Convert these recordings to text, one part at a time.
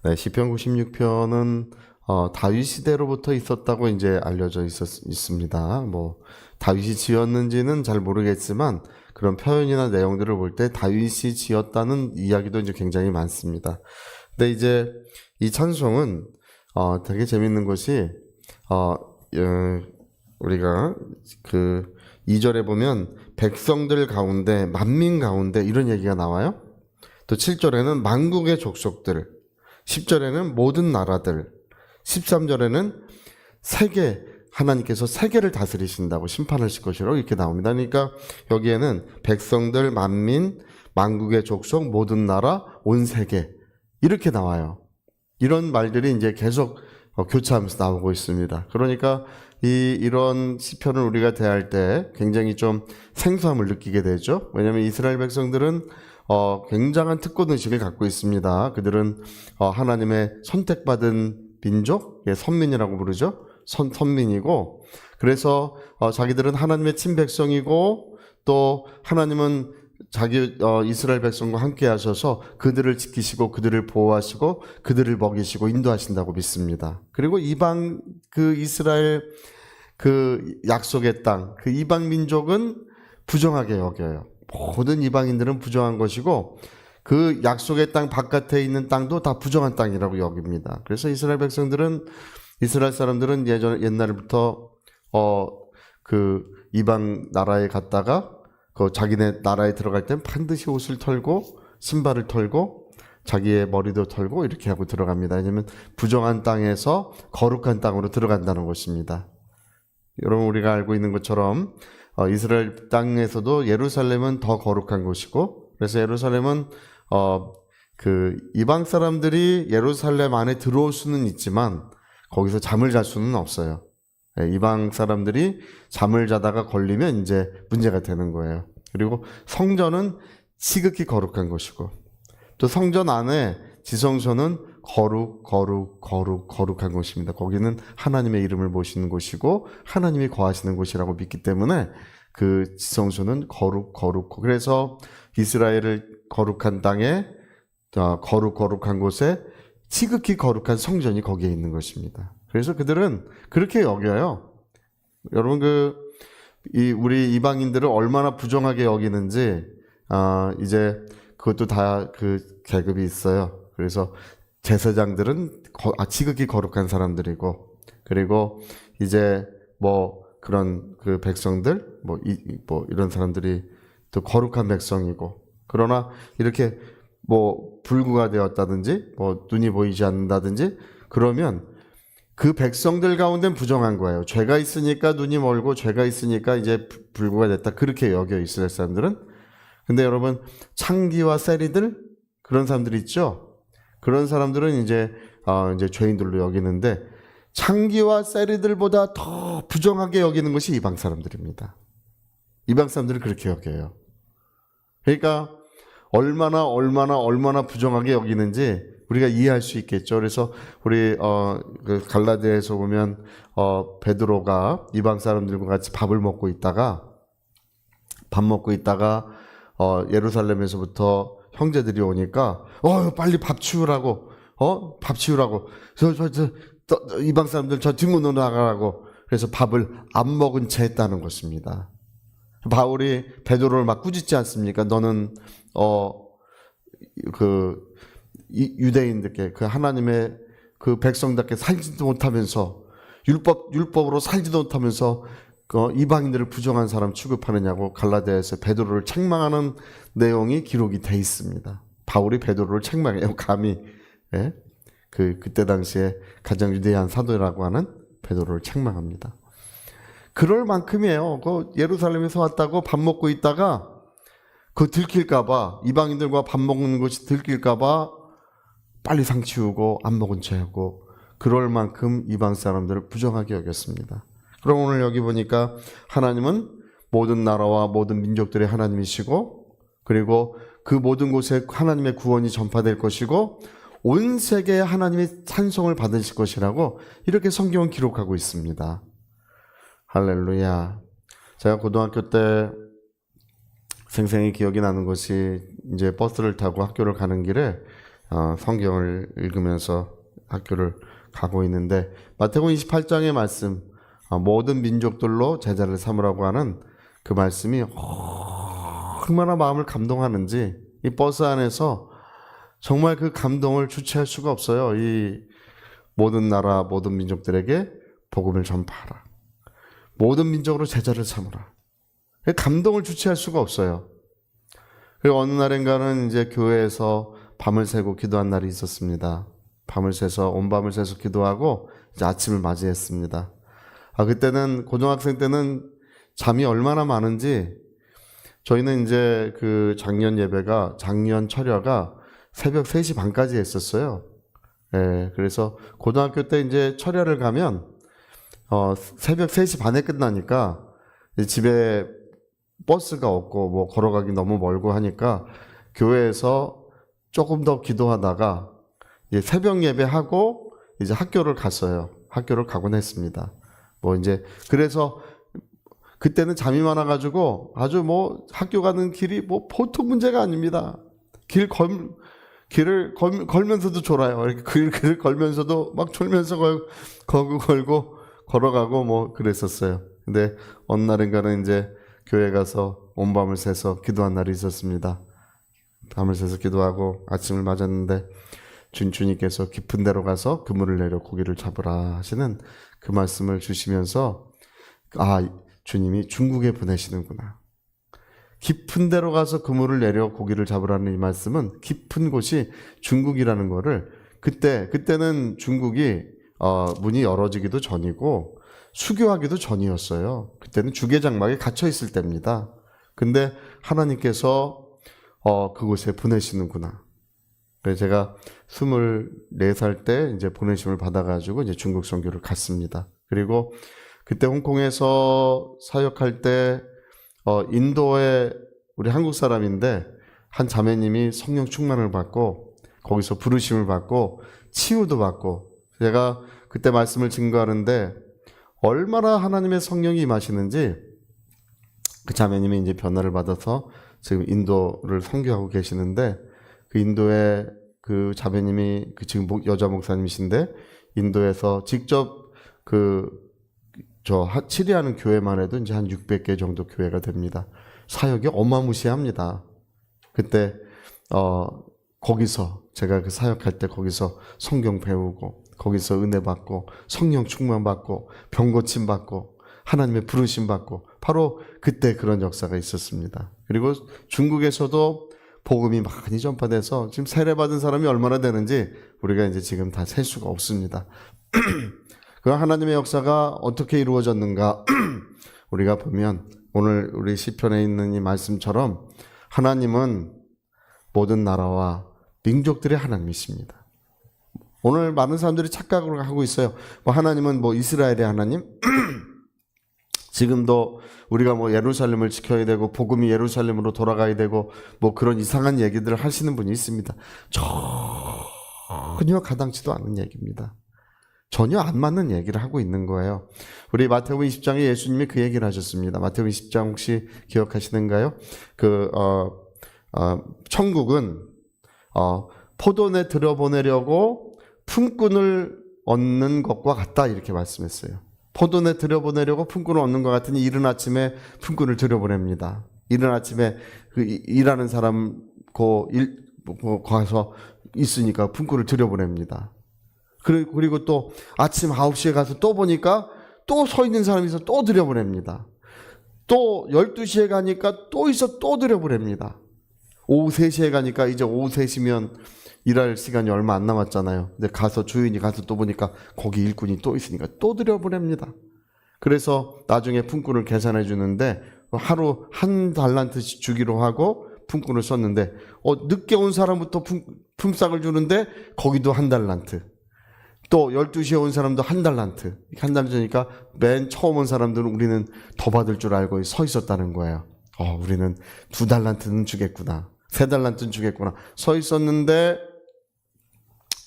네, 시편 96편은 다윗 시대로부터 있었다고 이제 알려져 있습니다. 뭐 다윗이 지었는지는 잘 모르겠지만 그런 표현이나 내용들을 볼 때 다윗이 지었다는 이야기도 이제 굉장히 많습니다. 근데 이제 이 찬송은 되게 재밌는 것이 우리가 그 2절에 보면 백성들 가운데 만민 가운데 이런 얘기가 나와요. 또 7절에는 만국의 족속들, 10절에는 모든 나라들, 13절에는 세계, 하나님께서 세계를 다스리신다고 심판하실 것이라고 이렇게 나옵니다. 그러니까 여기에는 백성들, 만민, 만국의 족속, 모든 나라, 온 세계 이렇게 나와요. 이런 말들이 이제 계속 교차하면서 나오고 있습니다. 그러니까 이런 시편을 우리가 대할 때 굉장히 좀 생소함을 느끼게 되죠. 왜냐하면 이스라엘 백성들은 굉장한 특권의식을 갖고 있습니다. 그들은 하나님의 선택받은 민족, 선민이라고 부르죠. 선민이고, 그래서 자기들은 하나님의 친백성이고, 또 하나님은 자기 이스라엘 백성과 함께 하셔서 그들을 지키시고 그들을 보호하시고 그들을 먹이시고 인도하신다고 믿습니다. 그리고 이방 그 이스라엘 그 약속의 땅, 그 이방 민족은 부정하게 여겨요. 모든 이방인들은 부정한 것이고 그 약속의 땅 바깥에 있는 땅도 다 부정한 땅이라고 여깁니다. 그래서 이스라엘 백성들은 이스라엘 사람들은 옛날부터 그 이방 나라에 갔다가 그 자기네 나라에 들어갈 땐 반드시 옷을 털고 신발을 털고 자기의 머리도 털고 이렇게 하고 들어갑니다. 왜냐하면 부정한 땅에서 거룩한 땅으로 들어간다는 것입니다. 여러분 우리가 알고 있는 것처럼 이스라엘 땅에서도 예루살렘은 더 거룩한 곳이고, 그래서 예루살렘은 그 이방 사람들이 예루살렘 안에 들어올 수는 있지만 거기서 잠을 잘 수는 없어요. 이방 사람들이 잠을 자다가 걸리면 이제 문제가 되는 거예요. 그리고 성전은 지극히 거룩한 것이고, 또 성전 안에 지성소는 거룩한 곳입니다. 거기는 하나님의 이름을 모시는 곳이고 하나님이 거하시는 곳이라고 믿기 때문에 그 지성소는 거룩고, 그래서 이스라엘을 거룩한 땅에 거룩한 곳에 지극히 거룩한 성전이 거기에 있는 것입니다. 그래서 그들은 그렇게 여겨요. 여러분 우리 이방인들을 얼마나 부정하게 여기는지 이제 그것도 다 그 계급이 있어요. 그래서 제사장들은 지극히 거룩한 사람들이고, 그리고 이제 뭐 그런 그 백성들 뭐 이런 사람들이 또 거룩한 백성이고, 그러나 이렇게 뭐 불구가 되었다든지 뭐 눈이 보이지 않는다든지 그러면 그 백성들 가운데는 부정한 거예요. 죄가 있으니까 눈이 멀고 죄가 있으니까 이제 불구가 됐다, 그렇게 여겨 이스라엘 사람들은. 근데 여러분 창기와 세리들 그런 사람들이 있죠. 그런 사람들은 이제 죄인들로 여기는데 창기와 세리들보다 더 부정하게 여기는 것이 이방 사람들입니다. 이방 사람들은 그렇게 여겨요. 그러니까 얼마나 부정하게 여기는지 우리가 이해할 수 있겠죠. 그래서 우리 그 갈라디아에서 보면 베드로가 이방 사람들과 같이 밥 먹고 있다가 예루살렘에서부터 형제들이 오니까 빨리 밥 치우라고 이방 사람들 저 뒷문으로 나가라고, 그래서 밥을 안 먹은 채 했다는 것입니다. 바울이 베드로를 막 꾸짖지 않습니까? 너는 유대인들께 그 하나님의 그 백성답게 살지도 못하면서 율법으로 살지도 못하면서 이방인들을 부정한 사람 취급하느냐고 갈라디아에서 베드로를 책망하는 내용이 기록이 돼 있습니다. 바울이 베드로를 책망해요. 감히 그때 당시에 가장 위대한 사도라고 하는 베드로를 책망합니다. 그럴 만큼이에요. 예루살렘에서 왔다고 밥 먹고 있다가 들킬까봐, 이방인들과 밥 먹는 것이 들킬까봐 빨리 상 치우고 안 먹은 채 하고, 그럴 만큼 이방 사람들을 부정하게 여겼습니다. 그럼 오늘 여기 보니까 하나님은 모든 나라와 모든 민족들의 하나님이시고, 그리고 그 모든 곳에 하나님의 구원이 전파될 것이고 온 세계에 하나님의 찬송을 받으실 것이라고 이렇게 성경은 기록하고 있습니다. 할렐루야. 제가 고등학교 때 생생히 기억이 나는 것이, 이제 버스를 타고 학교를 가는 길에 성경을 읽으면서 학교를 가고 있는데 마태복음 28장의 말씀 모든 민족들로 제자를 삼으라고 하는 그 말씀이 얼마나 마음을 감동하는지 이 버스 안에서 정말 그 감동을 주체할 수가 없어요. 이 모든 나라 모든 민족들에게 복음을 전파하라. 모든 민족으로 제자를 삼으라. 감동을 주체할 수가 없어요. 그리고 어느 날인가는 이제 교회에서 밤을 새고 기도한 날이 있었습니다. 밤을 새서 온 밤을 새서 기도하고 이제 아침을 맞이했습니다. 그때는 고등학생 때는 잠이 얼마나 많은지 저희는 이제 그 작년 철야가 새벽 3시 반까지 했었어요. 예, 그래서 고등학교 때 이제 철야를 가면 새벽 3시 반에 끝나니까 집에 버스가 없고 뭐 걸어가기 너무 멀고 하니까 교회에서 조금 더 기도하다가 이제 새벽 예배하고 이제 학교를 갔어요. 학교를 가곤 했습니다. 뭐 이제 그래서 그때는 잠이 많아가지고 아주 뭐 학교 가는 길이 뭐 보통 문제가 아닙니다. 길을 걸면서도 졸아요. 이렇게 길을 걸면서도 막 졸면서 걸고 걸어가고 뭐 그랬었어요. 근데 어느 날인가는 이제 교회 가서 온 밤을 새서 기도한 날이 있었습니다. 밤을 새서 기도하고 아침을 맞았는데 주님께서 깊은 데로 가서 그물을 내려 고기를 잡으라 하시는 그 말씀을 주시면서 주님이 중국에 보내시는구나. 깊은 데로 가서 그물을 내려 고기를 잡으라는 이 말씀은 깊은 곳이 중국이라는 거를 그때는 중국이 문이 열어지기도 전이고 수교하기도 전이었어요. 그때는 주계장막에 갇혀 있을 때입니다. 근데 하나님께서 그곳에 보내시는구나. 그래서 제가 24살 때 이제 보내심을 받아가지고 이제 중국 선교를 갔습니다. 그리고 그때 홍콩에서 사역할 때 인도에 우리 한국 사람인데 한 자매님이 성령 충만을 받고 거기서 부르심을 받고 치유도 받고 제가 그때 말씀을 증거하는데 얼마나 하나님의 성령이 임하시는지 그 자매님이 이제 변화를 받아서 지금 인도를 선교하고 계시는데 그 인도에 그 자매님이 지금 여자 목사님이신데 인도에서 직접 치리하는 교회만 해도 이제 한 600개 정도 교회가 됩니다. 사역이 어마무시합니다. 그때 거기서 제가 그 사역할 때 거기서 성경 배우고 거기서 은혜 받고 성령 충만 받고 병 고침 받고 하나님의 부르심 받고 바로 그때 그런 역사가 있었습니다. 그리고 중국에서도 복음이 많이 전파돼서 지금 세례받은 사람이 얼마나 되는지 우리가 이제 지금 다 셀 수가 없습니다. 그 하나님의 역사가 어떻게 이루어졌는가 우리가 보면 오늘 우리 시편에 있는 이 말씀처럼 하나님은 모든 나라와 민족들의 하나님이십니다. 오늘 많은 사람들이 착각을 하고 있어요. 하나님은 이스라엘의 하나님? 지금도 우리가 예루살렘을 지켜야 되고 복음이 예루살렘으로 돌아가야 되고 그런 이상한 얘기들을 하시는 분이 있습니다. 전혀 가당치도 않은 얘기입니다. 전혀 안 맞는 얘기를 하고 있는 거예요. 우리 마태복음 20장에 예수님이 그 얘기를 하셨습니다. 마태복음 20장 혹시 기억하시는가요? 천국은 포도내 들여보내려고 품꾼을 얻는 것과 같다 이렇게 말씀했어요. 포도내 들여보내려고 품꾼을 얻는 것 같으니 이른 아침에 품꾼을 들여보냅니다. 이른 아침에 일하는 사람 가서 있으니까 품꾼을 들여보냅니다. 그리고 또 아침 9시에 가서 또 보니까 또 서 있는 사람이 있어 또 들여보냅니다. 또 12시에 가니까 또 있어 또 들여보냅니다. 오후 3시에 가니까 이제 오후 3시면 일할 시간이 얼마 안 남았잖아요. 근데 주인이 가서 또 보니까 거기 일꾼이 또 있으니까 또 들여보냅니다. 그래서 나중에 품꾼을 계산해 주는데 하루 한 달란트씩 주기로 하고 품꾼을 썼는데 늦게 온 사람부터 품삯을 주는데 거기도 한 달란트. 또 12시에 온 사람도 한 달란트. 한 달란트니까 맨 처음 온 사람들은 우리는 더 받을 줄 알고 서 있었다는 거예요. 우리는 2달란트는 주겠구나. 3달란트는 주겠구나. 서 있었는데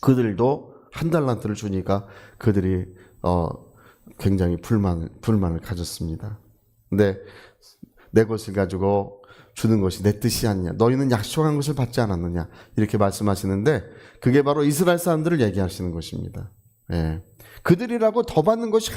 그들도 한 달란트를 주니까 그들이 굉장히 불만을 가졌습니다. 근데 내 것을 가지고 주는 것이 내 뜻이 아니냐. 너희는 약속한 것을 받지 않았느냐. 이렇게 말씀하시는데 그게 바로 이스라엘 사람들을 얘기하시는 것입니다. 예. 그들이라고 더 받는 것이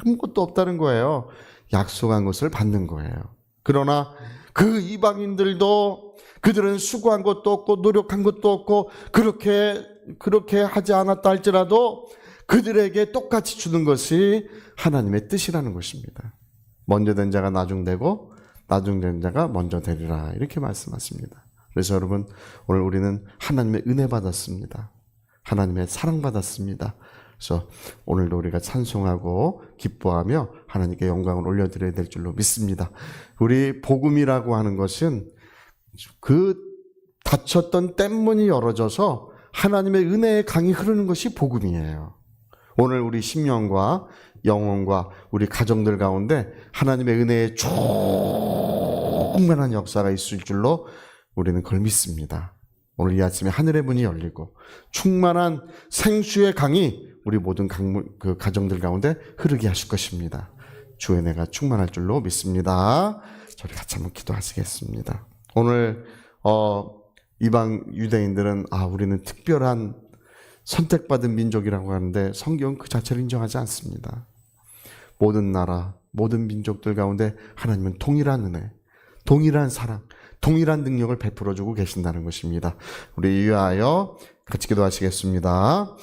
아무것도 없다는 거예요. 약속한 것을 받는 거예요. 그러나 그 이방인들도 그들은 수고한 것도 없고 노력한 것도 없고 그렇게 하지 않았다 할지라도 그들에게 똑같이 주는 것이 하나님의 뜻이라는 것입니다. 먼저 된 자가 나중되고 나중된 자가 먼저 되리라 이렇게 말씀하십니다. 그래서 여러분 오늘 우리는 하나님의 은혜 받았습니다. 하나님의 사랑 받았습니다. 그래서 오늘도 우리가 찬송하고 기뻐하며 하나님께 영광을 올려드려야 될 줄로 믿습니다. 우리 복음이라고 하는 것은 그 닫혔던 댐문이 열어져서 하나님의 은혜의 강이 흐르는 것이 복음이에요. 오늘 우리 심령과 영혼과 우리 가정들 가운데 하나님의 은혜의 충만한 역사가 있을 줄로 우리는 그걸 믿습니다. 오늘 이 아침에 하늘의 문이 열리고 충만한 생수의 강이 우리 모든 가정들 가운데 흐르게 하실 것입니다. 주의 은혜가 충만할 줄로 믿습니다. 저희 같이 한번 기도하시겠습니다. 오늘 이방 유대인들은 우리는 특별한 선택받은 민족이라고 하는데 성경은 그 자체를 인정하지 않습니다. 모든 나라, 모든 민족들 가운데 하나님은 동일한 은혜, 동일한 사랑, 동일한 능력을 베풀어주고 계신다는 것입니다. 우리 위하여 같이 기도하시겠습니다.